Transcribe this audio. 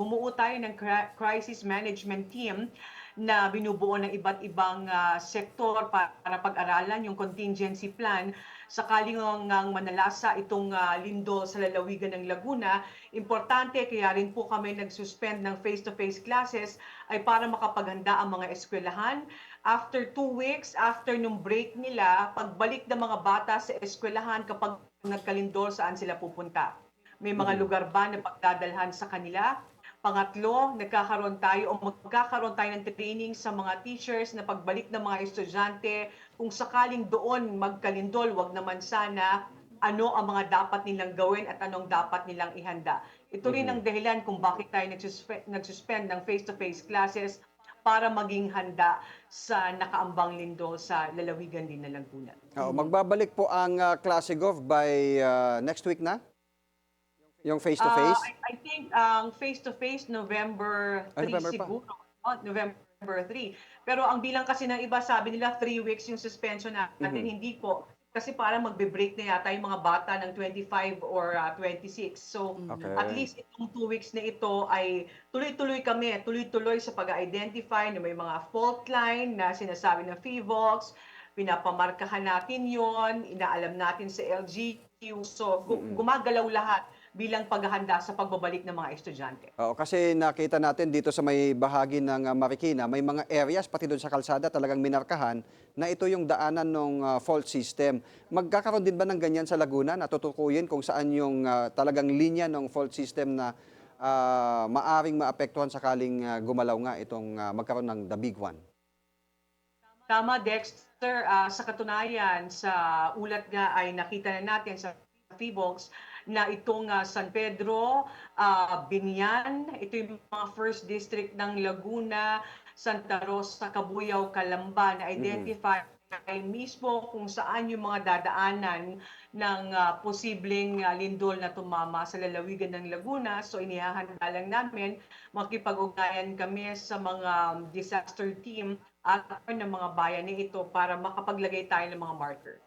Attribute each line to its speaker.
Speaker 1: bumuo tayo ng crisis management team na binubuo ng iba't ibang sektor para pag-aralan yung contingency plan sakaling ngang manalasa itong lindol sa lalawigan ng Laguna. Importante, kaya rin po kami nag-suspend ng face-to-face classes ay para makapaghanda ang mga eskwelahan. After 2 weeks, after nung break nila, pagbalik ng mga bata sa eskwelahan kapag nagkalindol, saan sila pupunta? May mga
Speaker 2: Mhm.
Speaker 1: lugar ba na pagdadalhan sa kanila? Pangatlo, nagkakaroon tayo o magkakaroon tayo ng training sa mga teachers na pagbalik ng mga estudyante, kung sakaling doon magkalindol, wag naman sana, ano ang mga dapat nilang gawin at anong dapat nilang ihanda. Ito rin
Speaker 2: Mhm.
Speaker 1: ang dahilan kung bakit tayo nagsuspend ng face-to-face classes para maging handa sa nakaambang lindol sa lalawigan din ng Laguna.
Speaker 2: Oo, magbabalik po ang klase Gov by next week na, yung face-to-face?
Speaker 1: I think ang face-to-face November three
Speaker 2: November pa.
Speaker 1: siguro, November 3. Pero ang bilang kasi ng iba sabi nila 3 weeks yung suspension natin,
Speaker 2: Mhm.
Speaker 1: hindi po. Kasi parang magbe-break na yata yung mga bata ng 25 or 26. So at
Speaker 2: Okay.
Speaker 1: least itong 2 weeks na ito ay tuloy-tuloy kami, tuloy-tuloy sa pag-identify na may mga fault line na sinasabi ng FIVOLS, pinapamarkahan natin yon, inaalam natin sa LGU. So
Speaker 2: Mm.
Speaker 1: gumagalaw lahat bilang paghahanda sa pagbabalik ng mga estudyante.
Speaker 2: Oo, kasi nakita natin dito sa may bahagi ng Marikina, may mga areas pati doon sa kalsada talagang minarkahan na ito yung daanan ng fault system. Magkakaroon din ba ng ganyan sa Laguna na tutukuyin kung saan yung talagang linya ng fault system na maaring maapektuhan sakaling gumalaw nga itong magkaroon ng the big one?
Speaker 1: Tama, Dexter. Sa katunayan, sa ulat nga ay nakita na natin sa FIVOLS na itong San Pedro, Binian, ito yung mga first district ng Laguna, Santa Rosa, Cabuyao, Calamba na
Speaker 2: Mhm.
Speaker 1: identify mismo kung saan yung mga dadaanan ng posibleng lindol na tumama sa lalawigan ng Laguna. So inihahanda lang namin, makipag-ugnayan kami sa mga disaster team at ng mga bayan na ito para makapaglagay tayo ng mga marker.